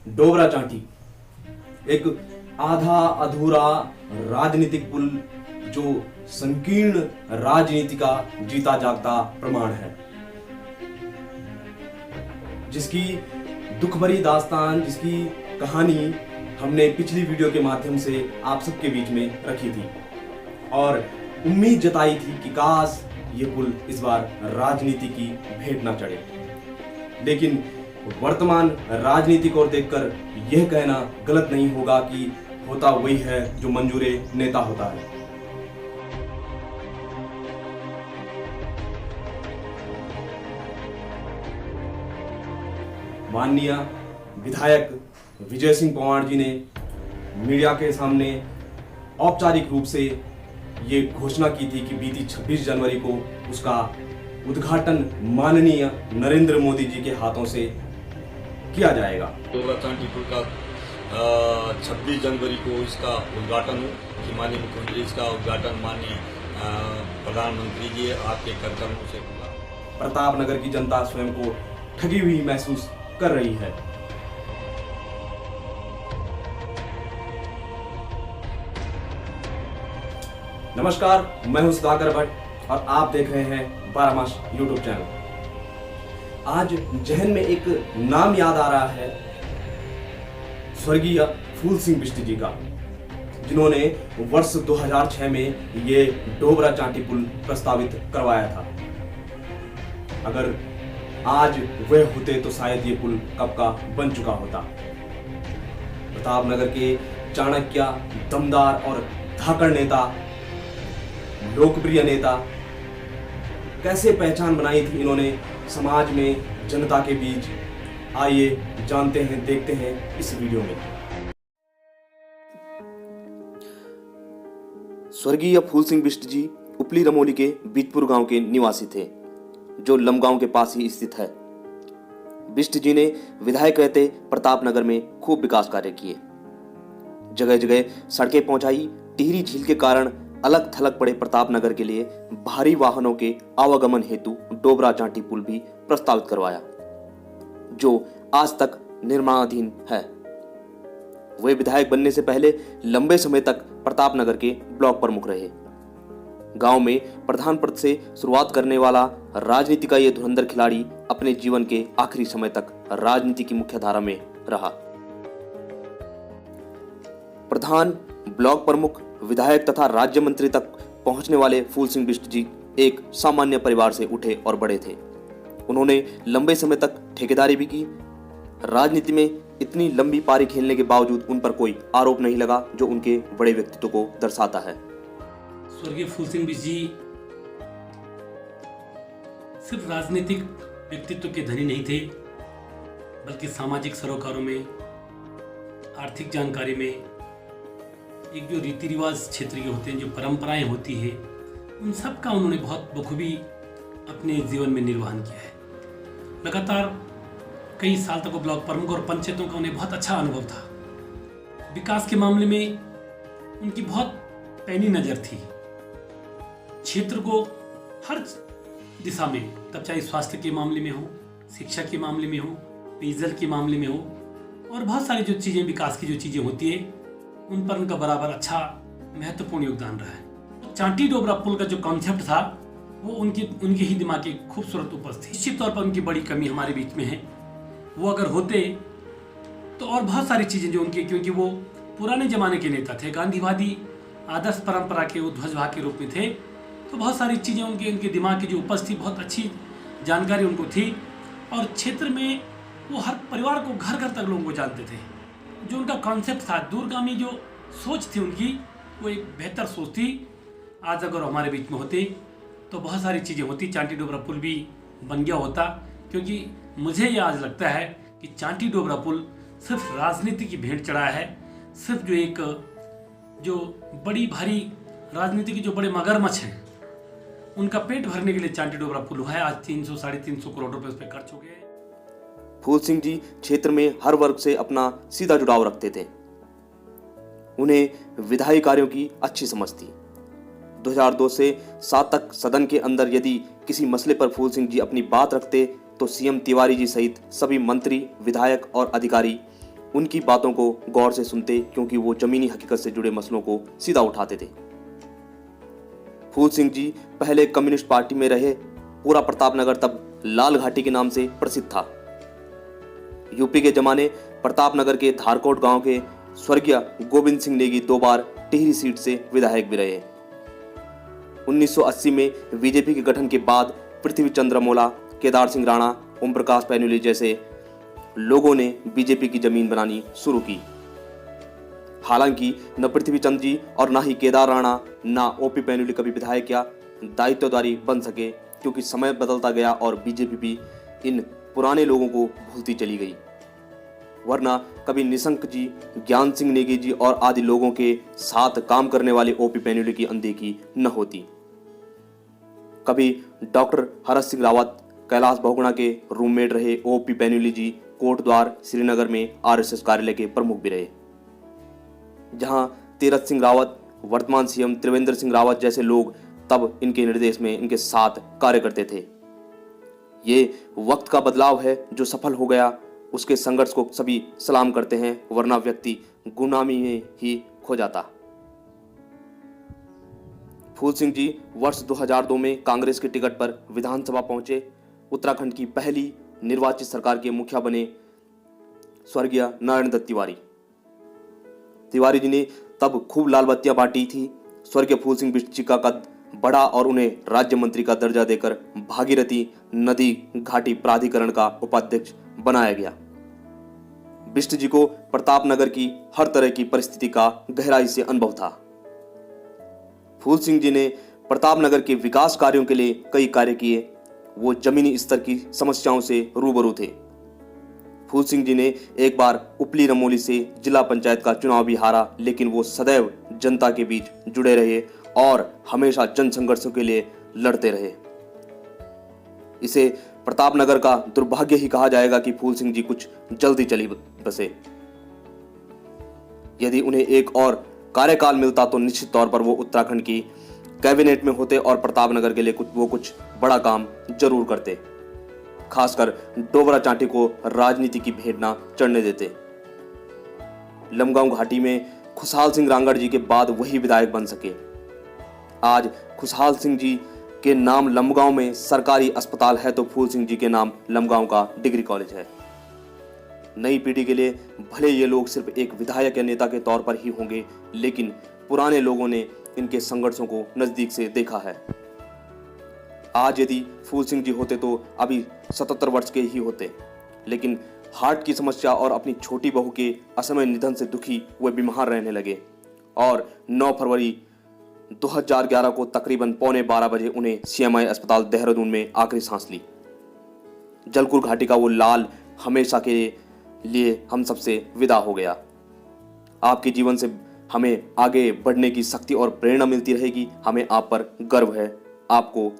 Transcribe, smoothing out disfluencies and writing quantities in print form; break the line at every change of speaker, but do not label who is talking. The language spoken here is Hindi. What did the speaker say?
डोबरा चांटी एक आधा अधूरा राजनीतिक पुल जो संकीर्ण राजनीति का जीता जागता प्रमाण है, जिसकी दुख भरी दास्तान, जिसकी कहानी हमने पिछली वीडियो के माध्यम से आप सबके बीच में रखी थी और उम्मीद जताई थी कि काश ये पुल इस बार राजनीति की भेंट ना चढ़े। लेकिन वर्तमान राजनीति को देखकर यह कहना गलत नहीं होगा कि होता वही है जो मंजूरे नेता होता है। माननीय विधायक विजय सिंह पवार जी ने मीडिया के सामने औपचारिक रूप से ये घोषणा की थी कि बीती 26 जनवरी को उसका उद्घाटन माननीय नरेंद्र मोदी जी के हाथों से किया जाएगा।
डोबरा चांटी पुल का 26 जनवरी को इसका उद्घाटन हो कि माननीय मुख्यमंत्री इसका उद्घाटन माननीय प्रधानमंत्री जी आपके कार्यक्रमों से होगा।
प्रताप नगर की जनता स्वयं को ठगी हुई महसूस कर रही है। नमस्कार, मैं हूं सुधाकर भट्ट और आप देख रहे हैं 12 मास यूट्यूब चैनल। आज जहन में एक नाम याद आ रहा है, स्वर्गीय फूल सिंह बिष्ट जी का, जिन्होंने वर्ष 2006 में ये डोबरा चांटी पुल प्रस्तावित करवाया था। अगर आज वह होते तो शायद ये पुल कब का बन चुका होता। प्रताप नगर के चाणक्य, दमदार और धाकड़ नेता, लोकप्रिय नेता, कैसे पहचान बनाई थी इन्होंने समाज में, जनता के बीच। आइए जानते हैं, देखते हैं इस वीडियो में। स्वर्गीय फूल सिंह बिष्ट जी उपली रमोली के बीतपुर गांव के निवासी थे, जो लमगांव के पास ही स्थित है। बिष्ट जी ने विधायक रहते प्रताप नगर में खूब विकास कार्य किए, जगह जगह सड़कें पहुंचाई। टिहरी झील के कारण अलग थलग पड़े प्रताप नगर के लिए भारी वाहनों के आवागमन हेतु डोबरा चांटी पुल भी प्रस्तावित करवाया, जो आज तक निर्माणाधीन है। वे विधायक बनने से पहले लंबे समय तक प्रताप नगर के ब्लॉक प्रमुख रहे। गांव में प्रधान पद से शुरुआत करने वाला राजनीति का यह धुरंधर खिलाड़ी अपने जीवन के आखिरी समय तक राजनीति की मुख्य धारा में रहा। प्रधान, ब्लॉक प्रमुख, विधायक तथा राज्य मंत्री तक पहुंचने वाले फूल सिंह बिष्ट जी एक सामान्य परिवार से उठे और बड़े थे। उन्होंने लंबे समय तक ठेकेदारी भी की। राजनीति में इतनी लंबी पारी खेलने के बावजूद उन पर कोई आरोप नहीं लगा, जो उनके बड़े व्यक्तित्व को दर्शाता है।
स्वर्गीय फूल सिंह बिष्ट जी सिर्फ राजनीतिक व्यक्तित्व के धनी नहीं थे, बल्कि सामाजिक सरोकारों में, आर्थिक जानकारी में, एक जो रीति रिवाज क्षेत्र के होते हैं, जो परंपराएं होती है, उन सब का उन्होंने बहुत बखूबी अपने जीवन में निर्वहन किया है। लगातार कई साल तक वो ब्लॉक प्रमुख और पंचायतों का उन्हें बहुत अच्छा अनुभव था। विकास के मामले में उनकी बहुत पैनी नज़र थी। क्षेत्र को हर दिशा में, तब चाहे स्वास्थ्य के मामले में हो, शिक्षा के मामले में हो, पेयजल के मामले में हो, और बहुत सारी जो चीज़ें, विकास की जो चीज़ें होती है, उन पर उनका बराबर अच्छा महत्वपूर्ण योगदान रहा है। चांटी डोबरा पुल का जो कॉन्सेप्ट था, वो उनके ही दिमाग की खूबसूरत उपज थी। निश्चित तौर पर उनकी बड़ी कमी हमारे बीच में है। वो अगर होते तो और बहुत सारी चीज़ें जो उनके, क्योंकि वो पुराने जमाने के नेता थे, गांधीवादी आदर्श परंपरा के वो ध्वजवाहक के रूप में थे, तो बहुत सारी चीज़ें उनके दिमाग की जो उपज थी, बहुत अच्छी जानकारी उनको थी। और क्षेत्र में वो हर परिवार को, घर घर तक लोगों को जानते थे। जो उनका कॉन्सेप्ट था, दूरगामी जो सोच थी उनकी, वो एक बेहतर सोच थी। आज अगर हमारे बीच में होते तो बहुत सारी चीज़ें होती। चांटी डोबरा पुल भी बन गया होता, क्योंकि मुझे ये आज लगता है कि चांटी डोबरा पुल सिर्फ राजनीति की भेंट चढ़ा है। सिर्फ जो बड़ी भारी राजनीति के जो बड़े मगरमच्छ हैं, उनका पेट भरने के लिए चांटी डोबरा पुल हुआ है। आज 300-350 करोड़ रुपए उस पर खर्च हो गए।
फूल सिंह जी क्षेत्र में हर वर्ग से अपना सीधा जुड़ाव रखते थे। उन्हें विधायी कार्यों की अच्छी समझ थी। 2002 से 7 तक सदन के अंदर यदि किसी मसले पर फूल सिंह जी अपनी बात रखते तो सीएम तिवारी जी सहित सभी मंत्री, विधायक और अधिकारी उनकी बातों को गौर से सुनते, क्योंकि वो जमीनी हकीकत से जुड़े मसलों को सीधा उठाते थे। फूल सिंह जी पहले कम्युनिस्ट पार्टी में रहे। पूरा प्रतापनगर तब लाल घाटी के नाम से प्रसिद्ध था। यूपी के जमाने प्रतापनगर के धारकोट गांव के स्वर्गीय गोविंद सिंह नेगी 2 बार टिहरी सीट से विधायक भी रहे। 1980 में बीजेपी के गठन के बाद पृथ्वी चंद्र मोला, केदार सिंह राणा, ओम प्रकाश पैनुली जैसे लोगों ने बीजेपी की जमीन बनानी शुरू की। हालांकि न पृथ्वी चंद्र जी और ना ही केदार राणा ना ओपी पैनुली कभी विधायक या दायित्वदारी बन सके, क्योंकि समय बदलता गया और बीजेपी भी इन पुराने लोगों को भूलती चली गई। वरना कभी निशंक जी, ज्ञान सिंह नेगी जी और आदि लोगों के साथ काम करने वाले ओपी पैनुली की अनदेखी न होती। कभी डॉक्टर हरस सिंह रावत, कैलाश बहुगुणा के रूममेट रहे ओपी पैनुली जी कोटद्वार श्रीनगर में आरएसएस कार्यालय के प्रमुख भी रहे, जहां तीरथ सिंह रावत, वर्तमान सीएम त्रिवेंद्र सिंह रावत जैसे लोग तब इनके निर्देश में इनके साथ कार्य करते थे। ये वक्त का बदलाव है जो सफल हो गया। उसके संघर्ष को सभी सलाम करते हैं, वरना व्यक्ति गुलामी में ही खो जाता। फूल सिंह जी वर्ष 2002 में कांग्रेस के टिकट पर विधानसभा पहुंचे। उत्तराखंड की पहली निर्वाचित सरकार के मुखिया बने स्वर्गीय नारायण दत्त तिवारी। तिवारी जी ने तब खूब लाल बत्तियां बांटी थी। स्वर्गीय फूल सिंह बिष्ट जी का कद बढ़ा और उन्हें राज्य मंत्री का दर्जा देकर भागीरथी नदी घाटी प्राधिकरण का उपाध्यक्ष बनाया गया। बिष्ट जी को प्रतापनगर की हर तरह की परिस्थिति का गहराई से अनुभव था। फूल सिंह जी ने प्रतापनगर के विकास कार्यों के लिए कई कार्य किए। वो जमीनी स्तर की समस्याओं से रूबरू थे। फूल सिंह जी ने एक बार उपली रमोली से जिला पंचायत का चुनाव भी हारा, लेकिन वो सदैव जनता के बीच जुड़े रहे और हमेशा जन संघर्षों के लिए लड़ते रहे। इसे प्रतापनगर का दुर्भाग्य ही कहा जाएगा कि फूल सिंह जी कुछ जल्दी चली बसे। यदि उन्हें एक और कार्यकाल मिलता तो निश्चित तौर पर वो उत्तराखंड की कैबिनेट में होते और प्रतापनगर के लिए कुछ बड़ा काम जरूर करते। खासकर डोबरा चांटी को राजनीति की भेंट ना चढ़ने देते। लमगांव घाटी में खुशहाल सिंह रांगड़ जी के बाद वही विधायक बन सके। आज खुशहाल सिंह जी के नाम लमगांव में सरकारी अस्पताल है तो फूल सिंह जी के नाम लमगांव का डिग्री कॉलेज है। नई पीढ़ी के लिए भले ये लोग सिर्फ एक विधायक या नेता के तौर पर ही होंगे, लेकिन पुराने लोगों ने इनके संघर्षों को नजदीक से देखा है। आज यदि फूल सिंह जी होते तो अभी 77 वर्ष के ही होते, लेकिन हार्ट की समस्या और अपनी छोटी बहू के असमय निधन से दुखी वे बीमार रहने लगे और 9 फरवरी 2011 को तकरीबन 11:15 बजे उन्हें CMI अस्पताल देहरादून में आखिरी सांस ली। जलकुर घाटी का वो लाल हमेशा के लिए हम सबसे विदा हो गया। आपके जीवन से हमें आगे बढ़ने की शक्ति और प्रेरणा मिलती रहेगी। हमें आप पर गर्व है। आपको